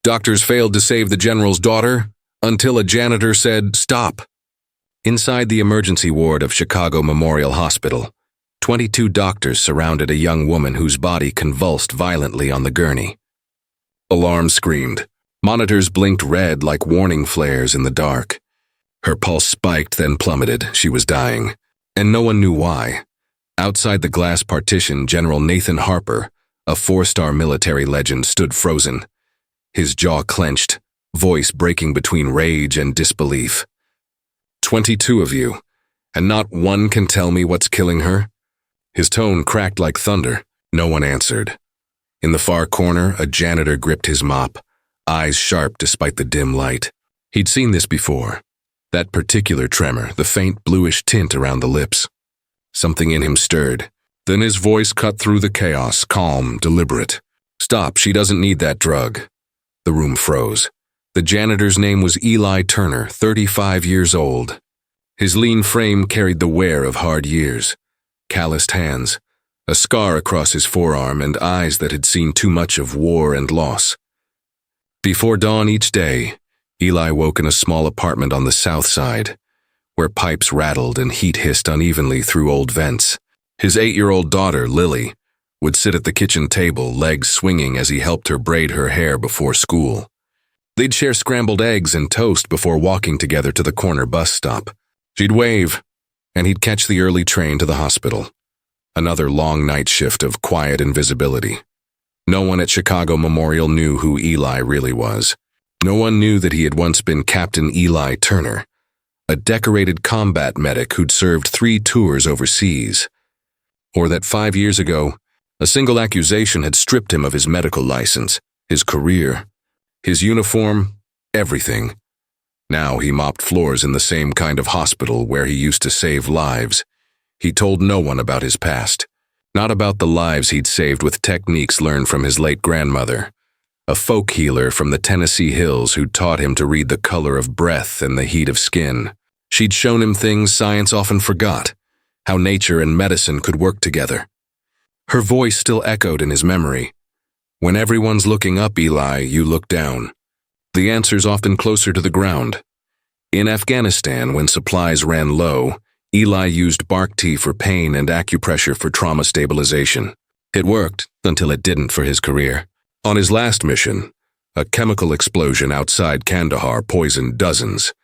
Doctors failed to save the general's daughter until a janitor said, "Stop." Inside the emergency ward of Chicago Memorial Hospital, 22 doctors surrounded a young woman whose body convulsed violently on the gurney. Alarms screamed. Monitors blinked red like warning flares in the dark. Her pulse spiked, then plummeted. She was dying, and no one knew why. Outside the glass partition, General Nathan Harper, a 4-star military legend, stood frozen, his jaw clenched, voice breaking between rage and disbelief. 22 of you, and not one can tell me what's killing her? His tone cracked like thunder. No one answered. In the far corner, a janitor gripped his mop, eyes sharp despite the dim light. He'd seen this before. That particular tremor, the faint bluish tint around the lips. Something in him stirred. Then his voice cut through the chaos, calm, deliberate. "Stop, she doesn't need that drug." The room froze. The janitor's name was Eli Turner, 35 years old. His lean frame carried the wear of hard years. Calloused hands, a scar across his forearm, and eyes that had seen too much of war and loss. Before dawn each day, Eli woke in a small apartment on the south side, where pipes rattled and heat hissed unevenly through old vents. His 8-year-old daughter, Lily, would sit at the kitchen table, legs swinging as he helped her braid her hair before school. They'd share scrambled eggs and toast before walking together to the corner bus stop. She'd wave, and he'd catch the early train to the hospital. Another long night shift of quiet invisibility. No one at Chicago Memorial knew who Eli really was. No one knew that he had once been Captain Eli Turner, a decorated combat medic who'd served 3 tours overseas. Or that 5 years ago, a single accusation had stripped him of his medical license, his career, his uniform, everything. Now he mopped floors in the same kind of hospital where he used to save lives. He told no one about his past, not about the lives he'd saved with techniques learned from his late grandmother, a folk healer from the Tennessee hills who taught him to read the color of breath and the heat of skin. She'd shown him things science often forgot, how nature and medicine could work together. Her voice still echoed in his memory. "When everyone's looking up, Eli, you look down." The answer's often closer to the ground. In Afghanistan, when supplies ran low, Eli used bark tea for pain and acupressure for trauma stabilization. It worked until it didn't for his career. On his last mission, a chemical explosion outside Kandahar poisoned dozens,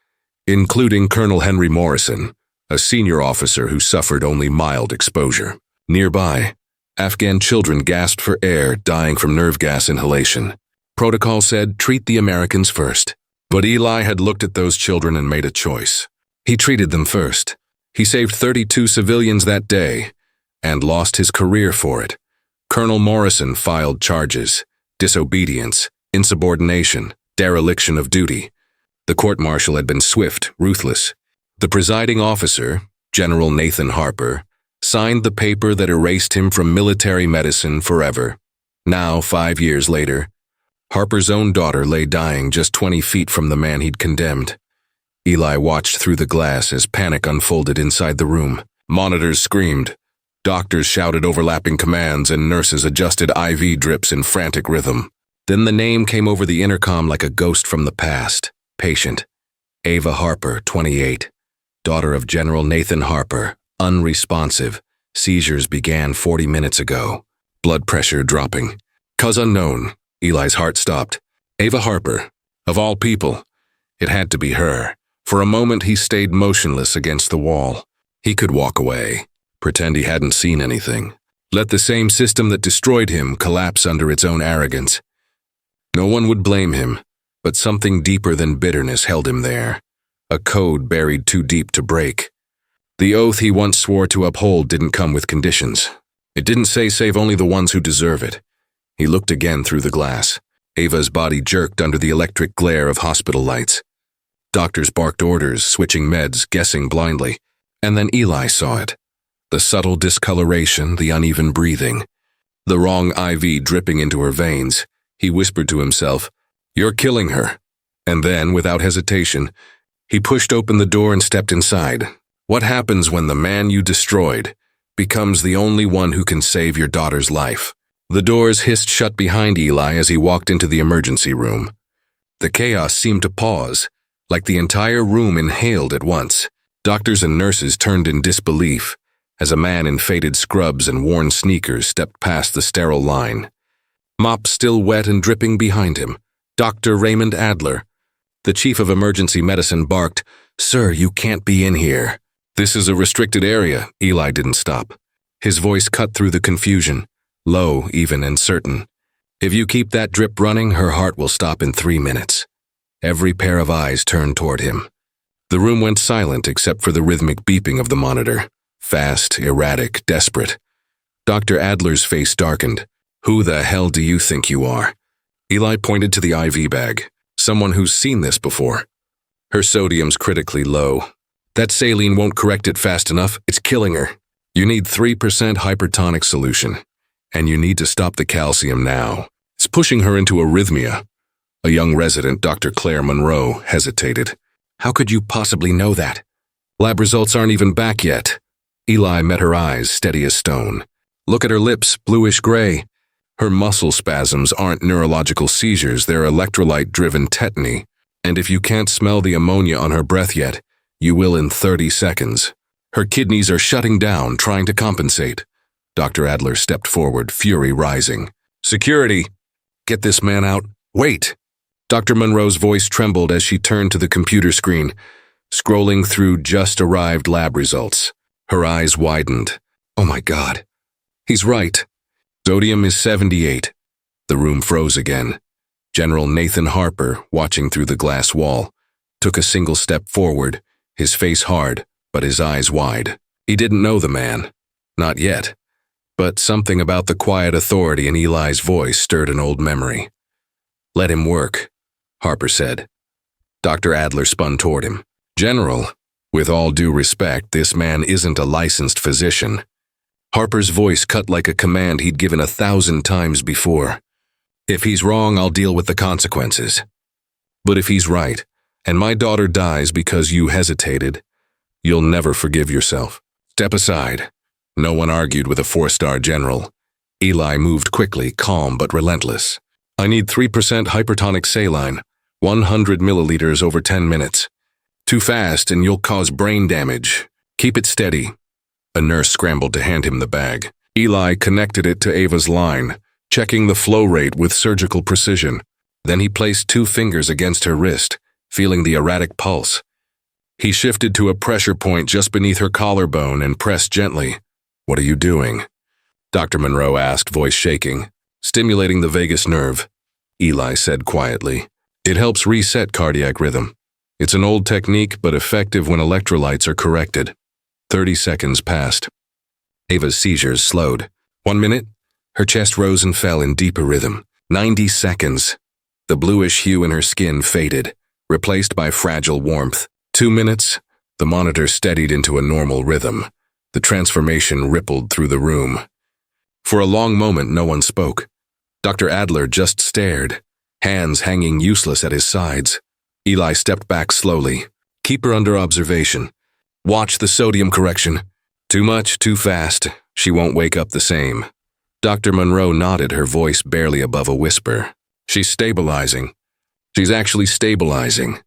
including Colonel Henry Morrison, a senior officer who suffered only mild exposure. Nearby, Afghan children gasped for air, dying from nerve gas inhalation. Protocol said, treat the Americans first. But Eli had looked at those children and made a choice. He treated them first. He saved 32 civilians that day and lost his career for it. Colonel Morrison filed charges: disobedience, insubordination, dereliction of duty. The court-martial had been swift, ruthless. The presiding officer, General Nathan Harper, signed the paper that erased him from military medicine forever. Now, 5 years later, Harper's own daughter lay dying just 20 feet from the man he'd condemned. Eli watched through the glass as panic unfolded inside the room. Monitors screamed. Doctors shouted overlapping commands, and nurses adjusted IV drips in frantic rhythm. Then the name came over the intercom like a ghost from the past. Patient: Ava Harper, 28. Daughter of General Nathan Harper, unresponsive. Seizures began 40 minutes ago. Blood pressure dropping. Cause unknown. Eli's heart stopped. Ava Harper. Of all people, it had to be her. For a moment he stayed motionless against the wall. He could walk away, pretend he hadn't seen anything. Let the same system that destroyed him collapse under its own arrogance. No one would blame him, but something deeper than bitterness held him there. A code buried too deep to break. The oath he once swore to uphold didn't come with conditions. It didn't say save only the ones who deserve it. He looked again through the glass. Ava's body jerked under the electric glare of hospital lights. Doctors barked orders, switching meds, guessing blindly. And then Eli saw it. The subtle discoloration, the uneven breathing, the wrong IV dripping into her veins. He whispered to himself, "You're killing her." And then, without hesitation, he pushed open the door and stepped inside. What happens when the man you destroyed becomes the only one who can save your daughter's life? The doors hissed shut behind Eli as he walked into the emergency room. The chaos seemed to pause, like the entire room inhaled at once. Doctors and nurses turned in disbelief as a man in faded scrubs and worn sneakers stepped past the sterile line. Mop still wet and dripping behind him. Dr. Raymond Adler. The chief of emergency medicine barked, "Sir, you can't be in here." "This is a restricted area." Eli didn't stop. His voice cut through the confusion, low, even, and certain. "If you keep that drip running, her heart will stop in 3 minutes." Every pair of eyes turned toward him. The room went silent except for the rhythmic beeping of the monitor. Fast, erratic, desperate. Dr. Adler's face darkened. "Who the hell do you think you are?" Eli pointed to the IV bag. "Someone who's seen this before." "Her sodium's critically low. That saline won't correct it fast enough. It's killing her. You need 3% hypertonic solution. And you need to stop the calcium now. It's pushing her into arrhythmia." A young resident, Dr. Claire Monroe, hesitated. "How could you possibly know that? Lab results aren't even back yet." Eli met her eyes, steady as stone. "Look at her lips, bluish-gray. Her muscle spasms aren't neurological seizures, they're electrolyte-driven tetany. And if you can't smell the ammonia on her breath yet, you will in 30 seconds. Her kidneys are shutting down, trying to compensate." Dr. Adler stepped forward, fury rising. "Security! Get this man out. Wait!" Dr. Monroe's voice trembled as she turned to the computer screen, scrolling through just-arrived lab results. Her eyes widened. "Oh my God. He's right. Sodium is 78. The room froze again. General Nathan Harper, watching through the glass wall, took a single step forward, his face hard, but his eyes wide. He didn't know the man. Not yet. But something about the quiet authority in Eli's voice stirred an old memory. "Let him work," Harper said. Dr. Adler spun toward him. "General, with all due respect, this man isn't a licensed physician." Harper's voice cut like a command he'd given 1,000 times before. "If he's wrong, I'll deal with the consequences. But if he's right, and my daughter dies because you hesitated, you'll never forgive yourself. Step aside." No one argued with a 4-star general. Eli moved quickly, calm but relentless. "I need 3% hypertonic saline, 100 milliliters over 10 minutes. Too fast and you'll cause brain damage. Keep it steady." A nurse scrambled to hand him the bag. Eli connected it to Ava's line, checking the flow rate with surgical precision. Then he placed 2 fingers against her wrist, feeling the erratic pulse. He shifted to a pressure point just beneath her collarbone and pressed gently. "What are you doing?" Dr. Monroe asked, voice shaking. "Stimulating the vagus nerve," Eli said quietly. "It helps reset cardiac rhythm. It's an old technique, but effective when electrolytes are corrected." 30 seconds passed. Ava's seizures slowed. 1 minute. Her chest rose and fell in deeper rhythm. 90 seconds. The bluish hue in her skin faded, replaced by fragile warmth. 2 minutes. The monitor steadied into a normal rhythm. The transformation rippled through the room. For a long moment, no one spoke. Dr. Adler just stared, hands hanging useless at his sides. Eli stepped back slowly. "Keep her under observation. Watch the sodium correction. Too much, too fast. She won't wake up the same." Dr. Monroe nodded, her voice barely above a whisper. "She's stabilizing. She's actually stabilizing."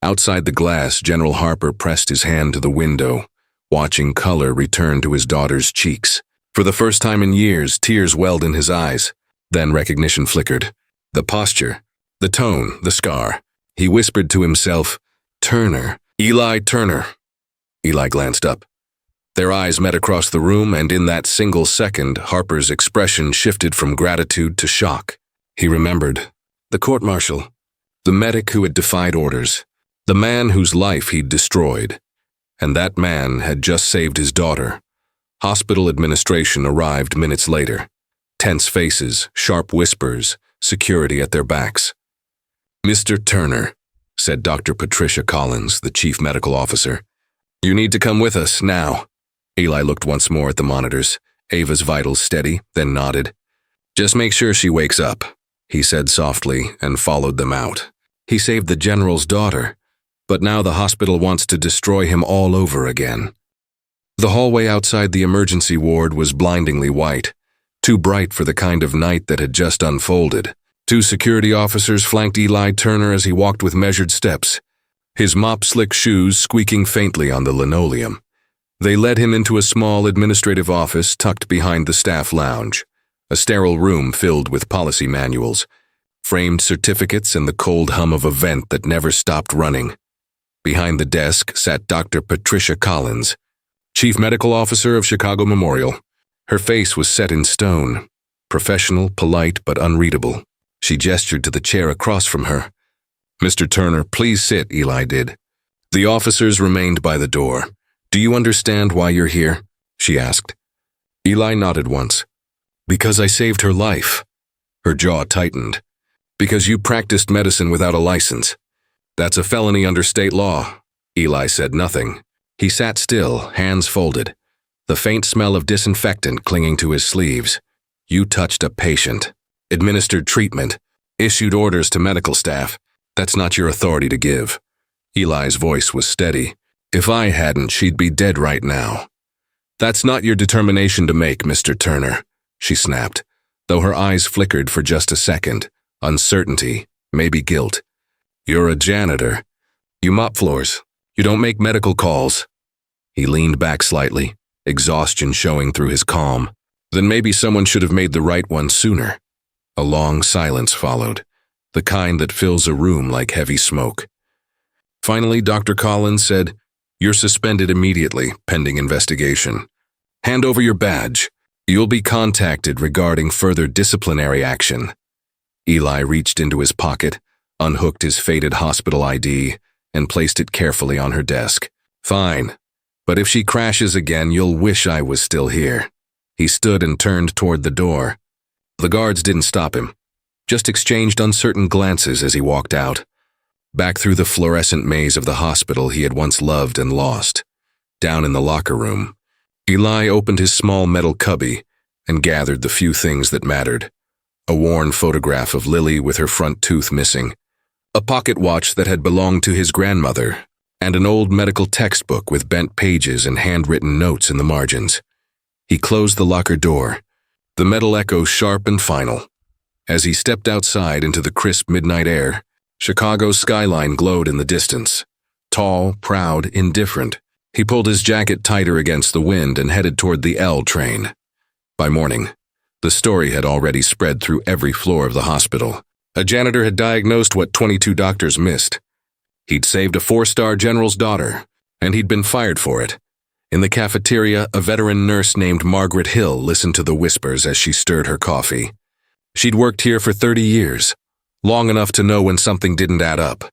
Outside the glass, General Harper pressed his hand to the window, watching color return to his daughter's cheeks. For the first time in years, tears welled in his eyes. Then recognition flickered. The posture, the tone, the scar. He whispered to himself, "Turner, Eli Turner." Eli glanced up. Their eyes met across the room, and in that single second, Harper's expression shifted from gratitude to shock. He remembered. The court-martial. The medic who had defied orders. The man whose life he'd destroyed. And that man had just saved his daughter. Hospital administration arrived minutes later. Tense faces, sharp whispers, security at their backs. "Mr. Turner," said Dr. Patricia Collins, the chief medical officer. "You need to come with us, now." Eli looked once more at the monitors, Ava's vitals steady, then nodded. "Just make sure she wakes up," he said softly, and followed them out. He saved the general's daughter, but now the hospital wants to destroy him all over again. The hallway outside the emergency ward was blindingly white, too bright for the kind of night that had just unfolded. Two security officers flanked Eli Turner as he walked with measured steps, his mop-slick shoes squeaking faintly on the linoleum. They led him into a small administrative office tucked behind the staff lounge, a sterile room filled with policy manuals, framed certificates, and the cold hum of a vent that never stopped running. Behind the desk sat Dr. Patricia Collins, Chief Medical Officer of Chicago Memorial. Her face was set in stone, professional, polite, but unreadable. She gestured to the chair across from her. "Mr. Turner, please sit," Eli did. The officers remained by the door. "Do you understand why you're here?" she asked. Eli nodded once. "Because I saved her life." Her jaw tightened. "Because you practiced medicine without a license. That's a felony under state law." Eli said nothing. He sat still, hands folded, the faint smell of disinfectant clinging to his sleeves. "You touched a patient, administered treatment, issued orders to medical staff. That's not your authority to give." Eli's voice was steady. "If I hadn't, she'd be dead right now." "That's not your determination to make, Mr. Turner," she snapped, though her eyes flickered for just a second. Uncertainty, maybe guilt. "You're a janitor. You mop floors. You don't make medical calls." He leaned back slightly, exhaustion showing through his calm. "Then maybe someone should have made the right one sooner." A long silence followed, the kind that fills a room like heavy smoke. Finally, Dr. Collins said, "You're suspended immediately, pending investigation. Hand over your badge. You'll be contacted regarding further disciplinary action." Eli reached into his pocket, unhooked his faded hospital ID, and placed it carefully on her desk. "Fine, but if she crashes again, you'll wish I was still here." He stood and turned toward the door. The guards didn't stop him, just exchanged uncertain glances as he walked out, back through the fluorescent maze of the hospital he had once loved and lost. Down in the locker room, Eli opened his small metal cubby and gathered the few things that mattered. A worn photograph of Lily with her front tooth missing, a pocket watch that had belonged to his grandmother, and an old medical textbook with bent pages and handwritten notes in the margins. He closed the locker door, the metal echo sharp and final. As he stepped outside into the crisp midnight air, Chicago's skyline glowed in the distance. Tall, proud, indifferent, he pulled his jacket tighter against the wind and headed toward the L train. By morning, the story had already spread through every floor of the hospital. A janitor had diagnosed what 22 doctors missed. He'd saved a 4-star general's daughter, and he'd been fired for it. In the cafeteria, a veteran nurse named Margaret Hill listened to the whispers as she stirred her coffee. She'd worked here for 30 years, long enough to know when something didn't add up.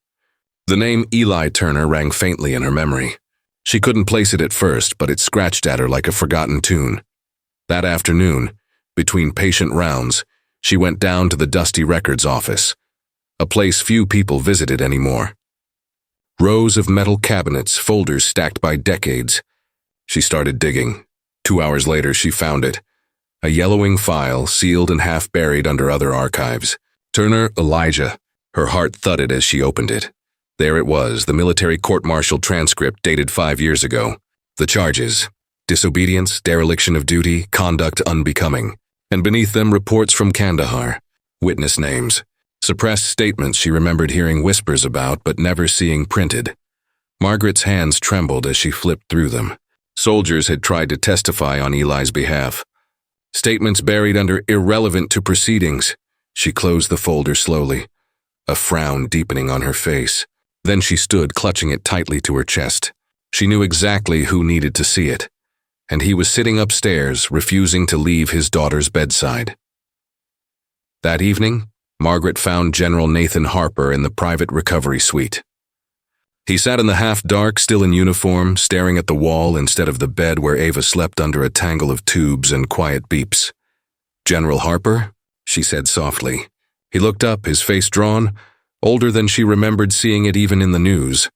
The name Eli Turner rang faintly in her memory. She couldn't place it at first, but it scratched at her like a forgotten tune. That afternoon, between patient rounds, she went down to the dusty records office, a place few people visited anymore. Rows of metal cabinets, folders stacked by decades. She started digging. 2 hours later, she found it. A yellowing file, sealed and half buried under other archives. Turner, Elijah. Her heart thudded as she opened it. There it was, the military court-martial transcript dated 5 years ago. The charges: disobedience, dereliction of duty, conduct unbecoming. And beneath them, reports from Kandahar. Witness names. Suppressed statements she remembered hearing whispers about but never seeing printed. Margaret's hands trembled as she flipped through them. Soldiers had tried to testify on Eli's behalf. Statements buried under irrelevant to proceedings. She closed the folder slowly, a frown deepening on her face. Then she stood, clutching it tightly to her chest. She knew exactly who needed to see it, and he was sitting upstairs, refusing to leave his daughter's bedside. That evening, Margaret found General Nathan Harper in the private recovery suite. He sat in the half-dark, still in uniform, staring at the wall instead of the bed where Ava slept under a tangle of tubes and quiet beeps. "General Harper?" she said softly. He looked up, his face drawn, older than she remembered seeing it even in the news.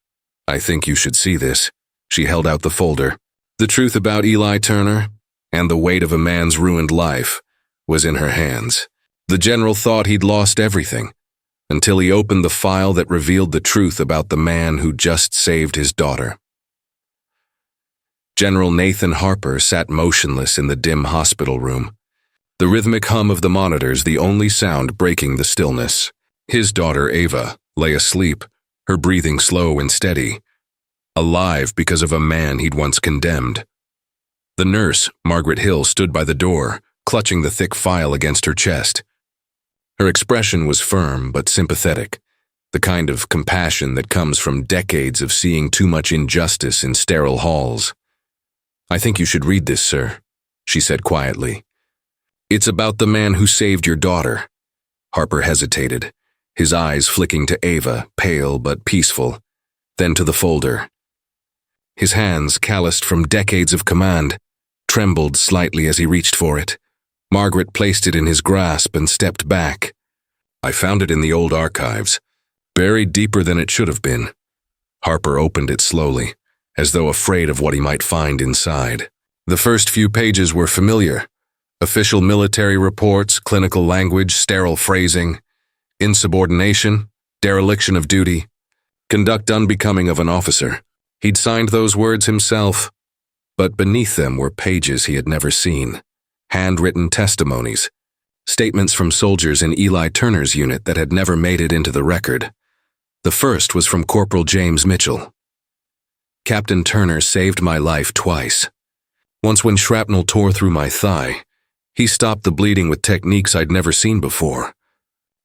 "I think you should see this." She held out the folder. The truth about Eli Turner, and the weight of a man's ruined life, was in her hands. The general thought he'd lost everything, until he opened the file that revealed the truth about the man who just saved his daughter. General Nathan Harper sat motionless in the dim hospital room. the rhythmic hum of the monitors the only sound breaking the stillness. His daughter, Ava, lay asleep, her breathing slow and steady, alive because of a man he'd once condemned. The nurse, Margaret Hill, stood by the door, clutching the thick file against her chest. Her expression was firm but sympathetic, the kind of compassion that comes from decades of seeing too much injustice in sterile halls. "I think you should read this, sir," she said quietly. "It's about the man who saved your daughter." Harper hesitated, his eyes flicking to Ava, pale but peaceful, then to the folder. His hands, calloused from decades of command, trembled slightly as he reached for it. Margaret placed it in his grasp and stepped back. "I found it in the old archives, buried deeper than it should have been." Harper opened it slowly, as though afraid of what he might find inside. The first few pages were familiar. Official military reports, clinical language, sterile phrasing, insubordination, dereliction of duty, conduct unbecoming of an officer. He'd signed those words himself, but beneath them were pages he had never seen. Handwritten testimonies, statements from soldiers in Eli Turner's unit that had never made it into the record. The first was from Corporal James Mitchell. "Captain Turner saved my life twice. Once when shrapnel tore through my thigh, he stopped the bleeding with techniques I'd never seen before.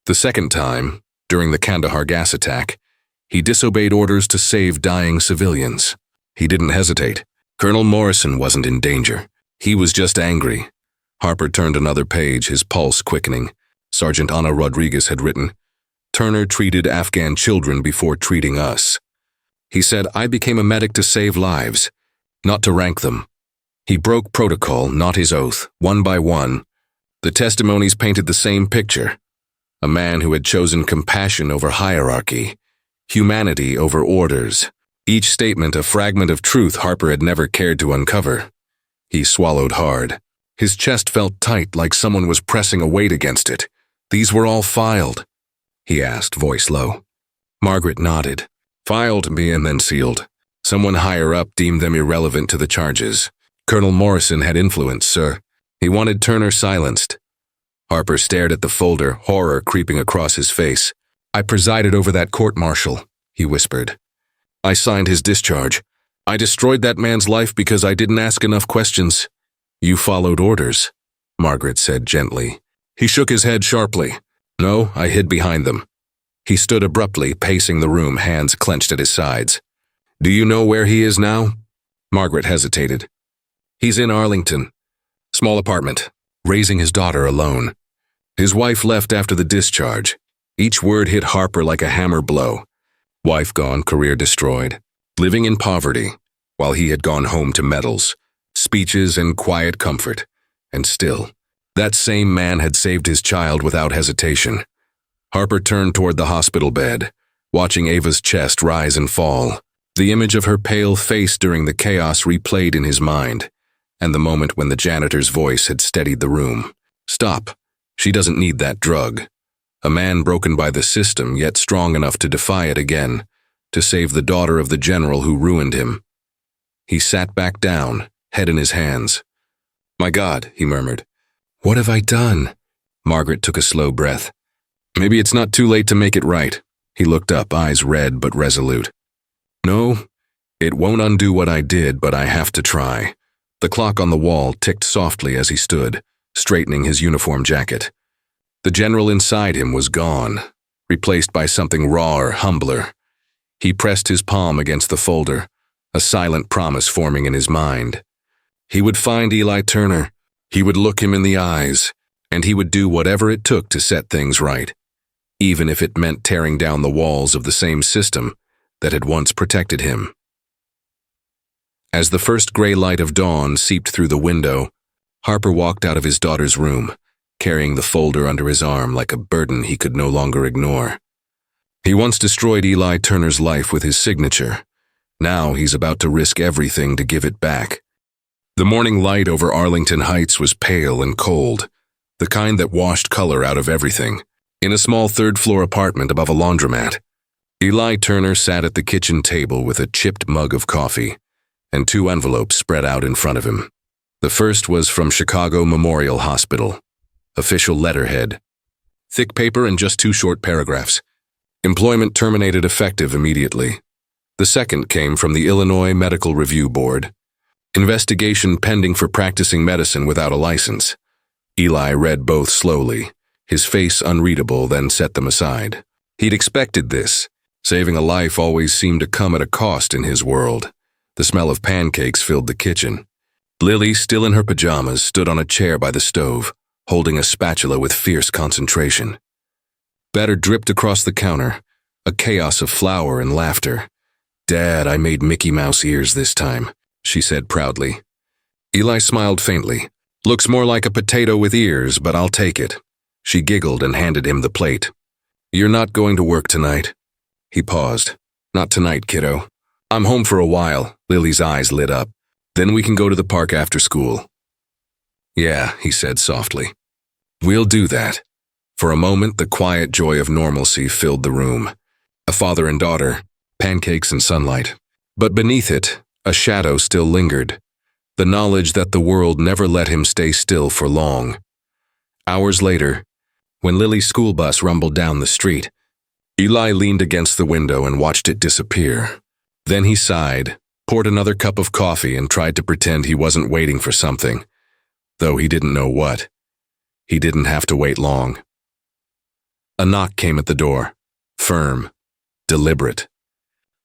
The second time, during the Kandahar gas attack, he disobeyed orders to save dying civilians. He didn't hesitate. Colonel Morrison wasn't in danger. He was just angry." Harper turned another page, his pulse quickening. Sergeant Ana Rodriguez had written, "Turner treated Afghan children before treating us. He said, I became a medic to save lives, not to rank them. He broke protocol, not his oath, one by one. The testimonies painted the same picture. A man who had chosen compassion over hierarchy, humanity over orders. Each statement a fragment of truth Harper had never cared to uncover." He swallowed hard. His chest felt tight, like someone was pressing a weight against it. "These were all filed?" he asked, voice low. Margaret nodded. "Filed me and then sealed. Someone higher up deemed them irrelevant to the charges. Colonel Morrison had influence, sir. He wanted Turner silenced." Harper stared at the folder, horror creeping across his face. "I presided over that court-martial," he whispered. "I signed his discharge. I destroyed that man's life because I didn't ask enough questions." "You followed orders," Margaret said gently. He shook his head sharply. "No, I hid behind them." He stood abruptly, pacing the room, hands clenched at his sides. "Do you know where he is now?" Margaret hesitated. "He's in Arlington. Small apartment, raising his daughter alone. His wife left after the discharge." Each word hit Harper like a hammer blow. Wife gone, career destroyed. Living in poverty, while he had gone home to medals, speeches and quiet comfort. And still, that same man had saved his child without hesitation. Harper turned toward the hospital bed, watching Ava's chest rise and fall. The image of her pale face during the chaos replayed in his mind, and the moment when the janitor's voice had steadied the room. "Stop. She doesn't need that drug." A man broken by the system, yet strong enough to defy it again, to save the daughter of the general who ruined him. He sat back down, head in his hands. "My God," he murmured. "What have I done?" Margaret took a slow breath. "Maybe it's not too late to make it right." He looked up, eyes red but resolute. "No, it won't undo what I did, but I have to try." The clock on the wall ticked softly as he stood, straightening his uniform jacket. The general inside him was gone, replaced by something rawer, humbler. He pressed his palm against the folder, a silent promise forming in his mind. He would find Eli Turner, he would look him in the eyes, and he would do whatever it took to set things right, even if it meant tearing down the walls of the same system that had once protected him. As the first gray light of dawn seeped through the window, Harper walked out of his daughter's room, carrying the folder under his arm like a burden he could no longer ignore. He once destroyed Eli Turner's life with his signature. Now he's about to risk everything to give it back. The morning light over Arlington Heights was pale and cold, the kind that washed color out of everything. In a small third-floor apartment above a laundromat, Eli Turner sat at the kitchen table with a chipped mug of coffee and 2 envelopes spread out in front of him. The first was from Chicago Memorial Hospital. Official letterhead. Thick paper and just 2 short paragraphs. Employment terminated effective immediately. The second came from the Illinois Medical Review Board. Investigation pending for practicing medicine without a license. Eli read both slowly, his face unreadable, then set them aside. He'd expected this. Saving a life always seemed to come at a cost in his world. The smell of pancakes filled the kitchen. Lily, still in her pajamas, stood on a chair by the stove, holding a spatula with fierce concentration. Batter dripped across the counter, a chaos of flour and laughter. "Dad, I made Mickey Mouse ears this time," she said proudly. Eli smiled faintly. "Looks more like a potato with ears, but I'll take it." She giggled and handed him the plate. "You're not going to work tonight?" He paused. "Not tonight, kiddo. I'm home for a while." Lily's eyes lit up. "Then we can go to the park after school." "Yeah," he said softly. "We'll do that." For a moment, the quiet joy of normalcy filled the room. A father and daughter, pancakes and sunlight. But beneath it, a shadow still lingered. The knowledge that the world never let him stay still for long. Hours later, when Lily's school bus rumbled down the street, Eli leaned against the window and watched it disappear. Then he sighed, poured another cup of coffee, and tried to pretend he wasn't waiting for something, though he didn't know what. He didn't have to wait long. A knock came at the door, firm, deliberate.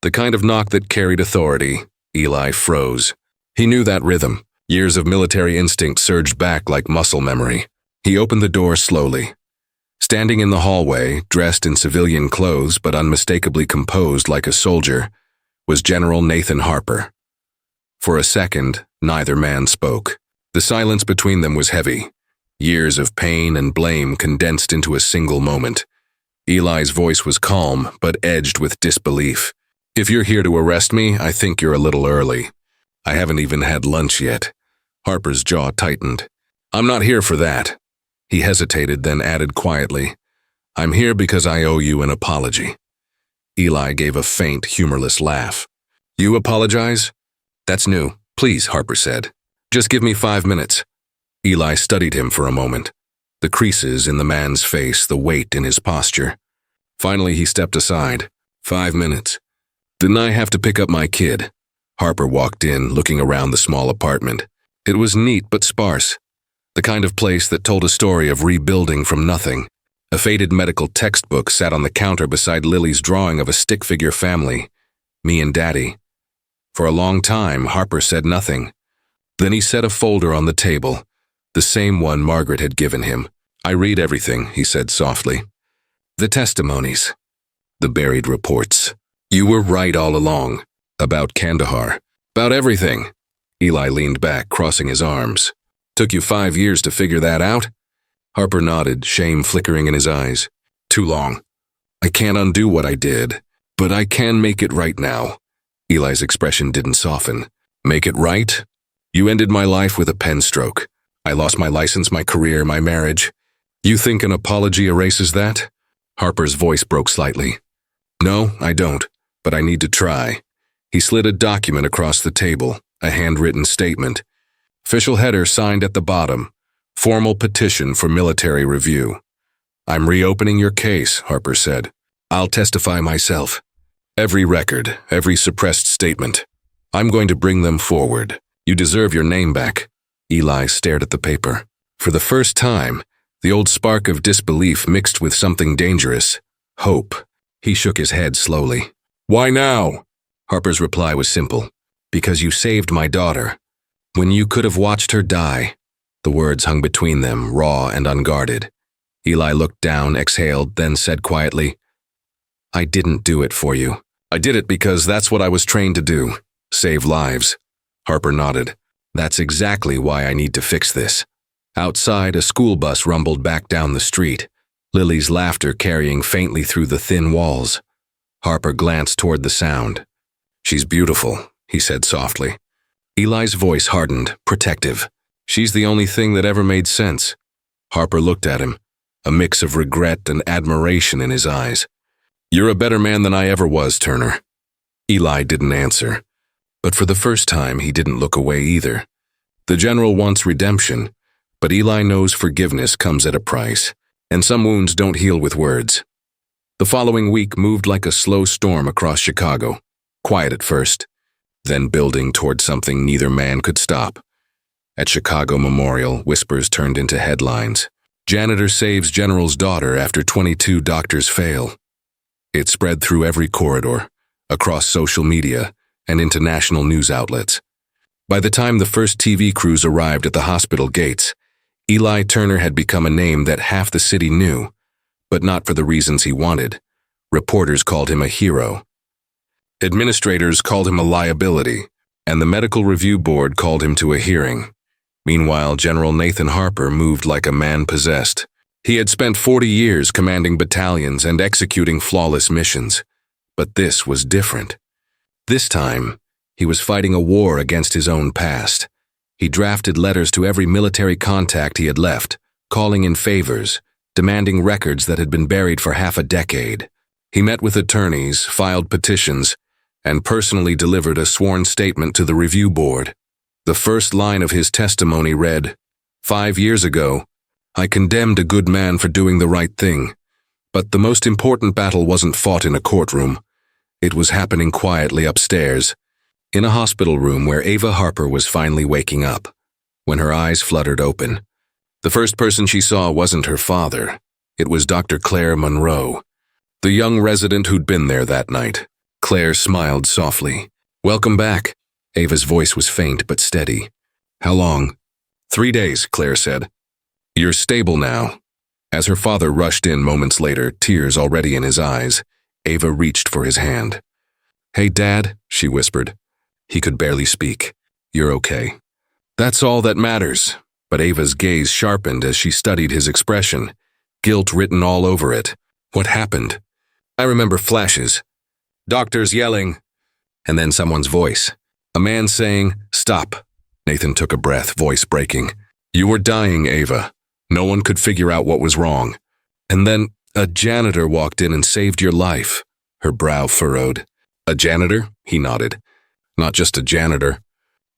The kind of knock that carried authority. Eli froze. He knew that rhythm. Years of military instinct surged back like muscle memory. He opened the door slowly. Standing in the hallway, dressed in civilian clothes but unmistakably composed like a soldier, was General Nathan Harper. For a second, neither man spoke. The silence between them was heavy. Years of pain and blame condensed into a single moment. Eli's voice was calm, but edged with disbelief. "If you're here to arrest me, I think you're a little early. I haven't even had lunch yet." Harper's jaw tightened. "I'm not here for that." He hesitated, then added quietly, "I'm here because I owe you an apology." Eli gave a faint, humorless laugh. "You apologize?" "That's new. Please," Harper said. "Just give me 5 minutes." Eli studied him for a moment. The creases in the man's face, the weight in his posture. Finally, he stepped aside. 5 minutes. "Didn't I have to pick up my kid?" Harper walked in, looking around the small apartment. It was neat but sparse. The kind of place that told a story of rebuilding from nothing. A faded medical textbook sat on the counter beside Lily's drawing of a stick figure family, me and Daddy. For a long time, Harper said nothing. Then he set a folder on the table, the same one Margaret had given him. "I read everything," he said softly. "The testimonies, the buried reports. You were right all along. About Kandahar. About everything." Eli leaned back, crossing his arms. "Took you 5 years to figure that out?" Harper nodded, shame flickering in his eyes. "Too long. I can't undo what I did, but I can make it right now." Eli's expression didn't soften. "Make it right? You ended my life with a pen stroke. I lost my license, my career, my marriage. You think an apology erases that?" Harper's voice broke slightly. "No, I don't, but I need to try." He slid a document across the table, a handwritten statement. Official header signed at the bottom. Formal petition for military review. "I'm reopening your case," Harper said. "I'll testify myself. Every record, every suppressed statement. I'm going to bring them forward. You deserve your name back." Eli stared at the paper. For the first time, the old spark of disbelief mixed with something dangerous. Hope. He shook his head slowly. "Why now?" Harper's reply was simple. "Because you saved my daughter. When you could have watched her die." The words hung between them, raw and unguarded. Eli looked down, exhaled, then said quietly, "I didn't do it for you. I did it because that's what I was trained to do. Save lives." Harper nodded. "That's exactly why I need to fix this." Outside, a school bus rumbled back down the street, Lily's laughter carrying faintly through the thin walls. Harper glanced toward the sound. "She's beautiful," he said softly. Eli's voice hardened, protective. "She's the only thing that ever made sense." Harper looked at him, a mix of regret and admiration in his eyes. "You're a better man than I ever was, Turner." Eli didn't answer, but for the first time he didn't look away either. The general wants redemption, But Eli knows forgiveness comes at a price, and some wounds don't heal with words. The following week moved like a slow storm across Chicago, quiet at first, then building toward something neither man could stop. At Chicago Memorial, whispers turned into headlines. Janitor saves general's daughter after 22 doctors fail. It spread through every corridor, across social media, and into national news outlets. By the time the first TV crews arrived at the hospital gates, Eli Turner had become a name that half the city knew, but not for the reasons he wanted. Reporters called him a hero. Administrators called him a liability, and the medical review board called him to a hearing. Meanwhile, General Nathan Harper moved like a man possessed. He had spent 40 years commanding battalions and executing flawless missions. But this was different. This time, he was fighting a war against his own past. He drafted letters to every military contact he had left, calling in favors, demanding records that had been buried for half a decade. He met with attorneys, filed petitions, and personally delivered a sworn statement to the review board. The first line of his testimony read, "5 years ago, I condemned a good man for doing the right thing, but the most important battle wasn't fought in a courtroom. It was happening quietly upstairs, in a hospital room where Ava Harper was finally waking up. When her eyes fluttered open, the first person she saw wasn't her father. It was Dr. Claire Monroe, the young resident who'd been there that night." Claire smiled softly. "Welcome back." Ava's voice was faint but steady. "How long?" "3 days," Claire said. "You're stable now." As her father rushed in moments later, tears already in his eyes, Ava reached for his hand. "Hey, Dad," she whispered. He could barely speak. "You're okay." "That's all that matters." But Ava's gaze sharpened as she studied his expression, guilt written all over it. "What happened?" "I remember flashes. Doctors yelling, and then someone's voice. A man saying, 'Stop.'" Nathan took a breath, voice breaking. "You were dying, Ava. No one could figure out what was wrong. And then a janitor walked in and saved your life." Her brow furrowed. "A janitor?" He nodded. "Not just a janitor.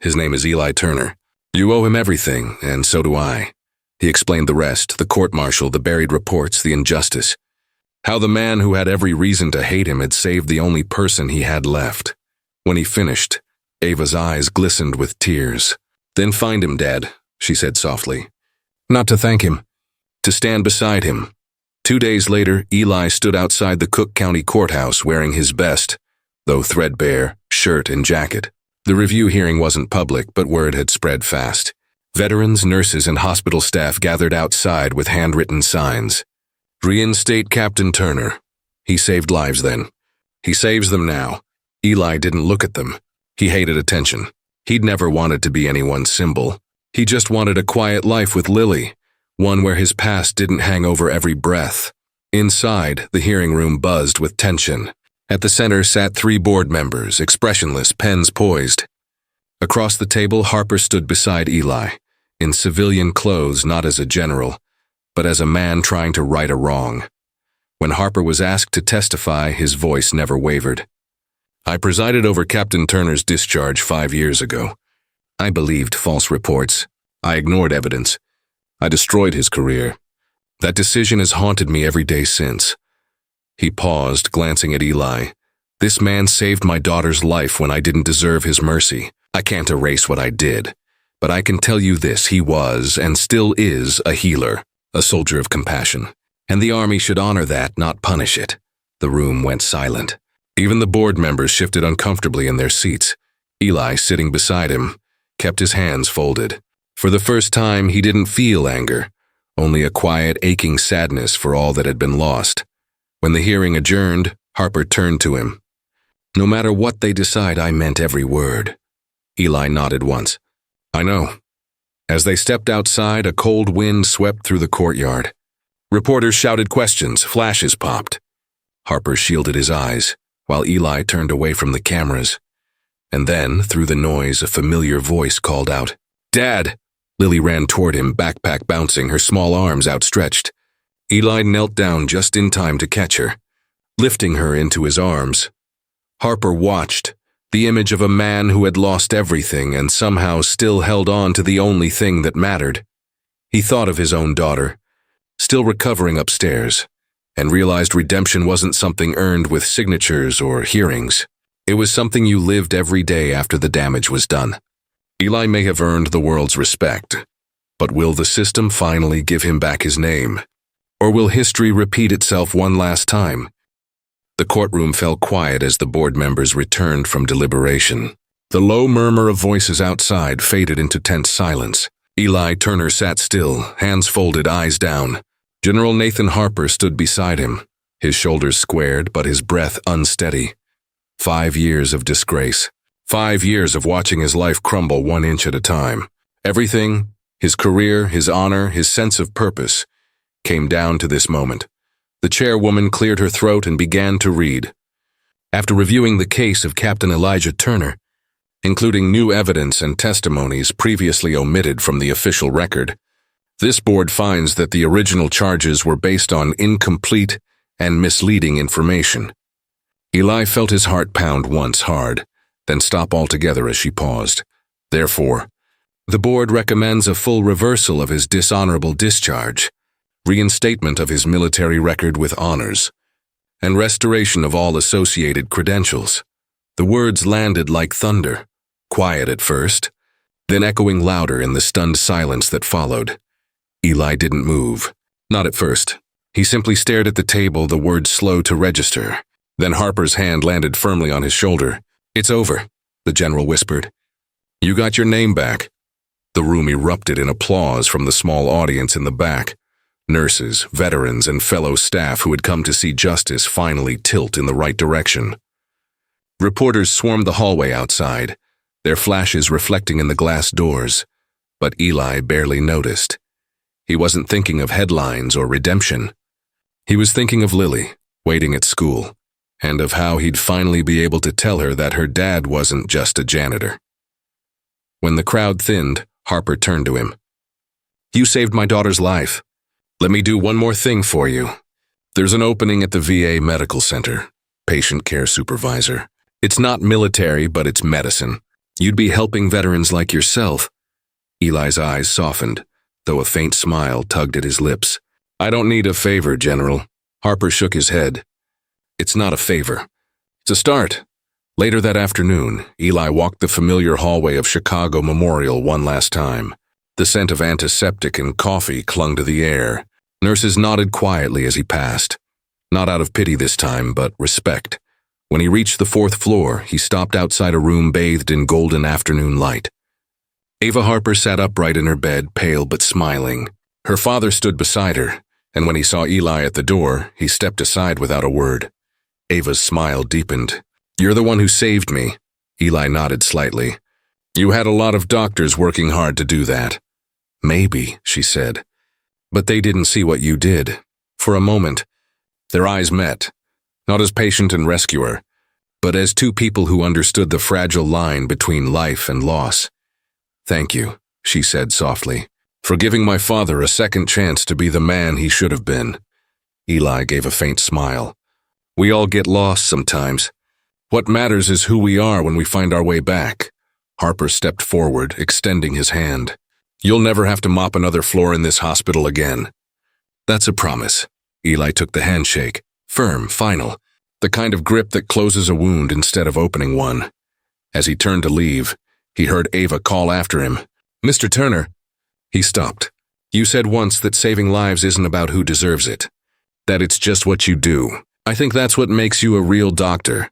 His name is Eli Turner. You owe him everything, and so do I." He explained the rest, the court-martial, the buried reports, the injustice. How the man who had every reason to hate him had saved the only person he had left. When he finished, Ava's eyes glistened with tears. "Then find him, Dad," she said softly. "Not to thank him, to stand beside him." 2 days later, Eli stood outside the Cook County Courthouse wearing his best, though threadbare, shirt and jacket. The review hearing wasn't public, but word had spread fast. Veterans, nurses, and hospital staff gathered outside with handwritten signs. "Reinstate Captain Turner. He saved lives then. He saves them now." Eli didn't look at them. He hated attention. He'd never wanted to be anyone's symbol. He just wanted a quiet life with Lily, one where his past didn't hang over every breath. Inside, the hearing room buzzed with tension. At the center sat 3 board members, expressionless, pens poised. Across the table, Harper stood beside Eli, in civilian clothes, not as a general, but as a man trying to right a wrong. When Harper was asked to testify, his voice never wavered. "I presided over Captain Turner's discharge 5 years ago. I believed false reports. I ignored evidence. I destroyed his career. That decision has haunted me every day since." He paused, glancing at Eli. "This man saved my daughter's life when I didn't deserve his mercy. I can't erase what I did. But I can tell you this, he was, and still is, a healer, a soldier of compassion. And the Army should honor that, not punish it." The room went silent. Even the board members shifted uncomfortably in their seats. Eli, sitting beside him, kept his hands folded. For the first time, he didn't feel anger, only a quiet, aching sadness for all that had been lost. When the hearing adjourned, Harper turned to him. "No matter what they decide, I meant every word." Eli nodded once. "I know." As they stepped outside, a cold wind swept through the courtyard. Reporters shouted questions, flashes popped. Harper shielded his eyes, while Eli turned away from the cameras. And then, through the noise, a familiar voice called out, "Dad!" Lily ran toward him, backpack bouncing, her small arms outstretched. Eli knelt down just in time to catch her, lifting her into his arms. Harper watched, the image of a man who had lost everything and somehow still held on to the only thing that mattered. He thought of his own daughter, still recovering upstairs, and realized redemption wasn't something earned with signatures or hearings. It was something you lived every day after the damage was done. Eli may have earned the world's respect, but will the system finally give him back his name? Or will history repeat itself one last time? The courtroom fell quiet as the board members returned from deliberation. The low murmur of voices outside faded into tense silence. Eli Turner sat still, hands folded, eyes down. General Nathan Harper stood beside him, his shoulders squared but his breath unsteady. 5 years of disgrace. 5 years of watching his life crumble 1 inch at a time. Everything, his career, his honor, his sense of purpose, came down to this moment. The chairwoman cleared her throat and began to read. After reviewing the case of Captain Elijah Turner, including new evidence and testimonies previously omitted from the official record, this board finds that the original charges were based on incomplete and misleading information. Eli felt his heart pound once hard, then stop altogether as she paused. Therefore, the board recommends a full reversal of his dishonorable discharge, reinstatement of his military record with honors, and restoration of all associated credentials. The words landed like thunder, quiet at first, then echoing louder in the stunned silence that followed. Eli didn't move. Not at first. He simply stared at the table, the words slow to register. Then Harper's hand landed firmly on his shoulder. "It's over," the general whispered. "You got your name back." The room erupted in applause from the small audience in the back. Nurses, veterans, and fellow staff who had come to see justice finally tilt in the right direction. Reporters swarmed the hallway outside, their flashes reflecting in the glass doors, but Eli barely noticed. He wasn't thinking of headlines or redemption. He was thinking of Lily, waiting at school, and of how he'd finally be able to tell her that her dad wasn't just a janitor. When the crowd thinned, Harper turned to him. "You saved my daughter's life. Let me do one more thing for you. There's an opening at the VA Medical Center, patient care supervisor. It's not military, but it's medicine. You'd be helping veterans like yourself." Eli's eyes softened, though a faint smile tugged at his lips. "I don't need a favor, General." Harper shook his head. "It's not a favor. It's a start." Later that afternoon, Eli walked the familiar hallway of Chicago Memorial one last time. The scent of antiseptic and coffee clung to the air. Nurses nodded quietly as he passed. Not out of pity this time, but respect. When he reached the 4th floor, he stopped outside a room bathed in golden afternoon light. Ava Harper sat upright in her bed, pale but smiling. Her father stood beside her, and when he saw Eli at the door, he stepped aside without a word. Ava's smile deepened. "You're the one who saved me." Eli nodded slightly. "You had a lot of doctors working hard to do that." "Maybe," she said. "But they didn't see what you did." For a moment, their eyes met, not as patient and rescuer, but as two people who understood the fragile line between life and loss. "Thank you," she said softly, "for giving my father a second chance to be the man he should have been." Eli gave a faint smile. "We all get lost sometimes. What matters is who we are when we find our way back." Harper stepped forward, extending his hand. "You'll never have to mop another floor in this hospital again." "That's a promise." Eli took the handshake, firm, final, the kind of grip that closes a wound instead of opening one. As he turned to leave, he heard Ava call after him, "Mr. Turner." He stopped. "You said once that saving lives isn't about who deserves it, that it's just what you do. I think that's what makes you a real doctor."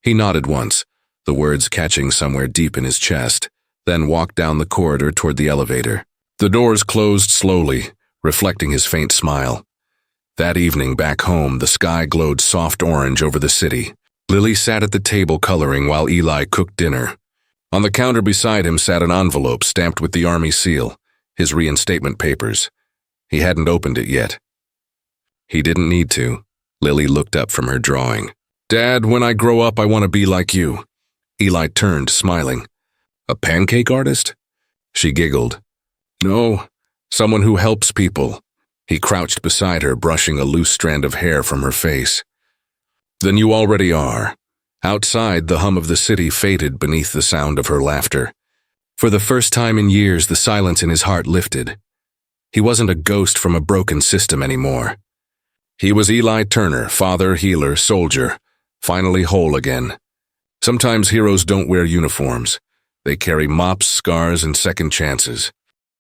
He nodded once, the words catching somewhere deep in his chest, then walked down the corridor toward the elevator. The doors closed slowly, reflecting his faint smile. That evening back home, the sky glowed soft orange over the city. Lily sat at the table coloring while Eli cooked dinner. On the counter beside him sat an envelope stamped with the Army seal, his reinstatement papers. He hadn't opened it yet. He didn't need to. Lily looked up from her drawing. "Dad, when I grow up, I want to be like you." Eli turned, smiling. "A pancake artist?" She giggled. "No, someone who helps people." He crouched beside her, brushing a loose strand of hair from her face. "Then you already are." Outside, the hum of the city faded beneath the sound of her laughter. For the first time in years, the silence in his heart lifted. He wasn't a ghost from a broken system anymore. He was Eli Turner, father, healer, soldier, finally whole again. Sometimes heroes don't wear uniforms. They carry mops, scars, and second chances.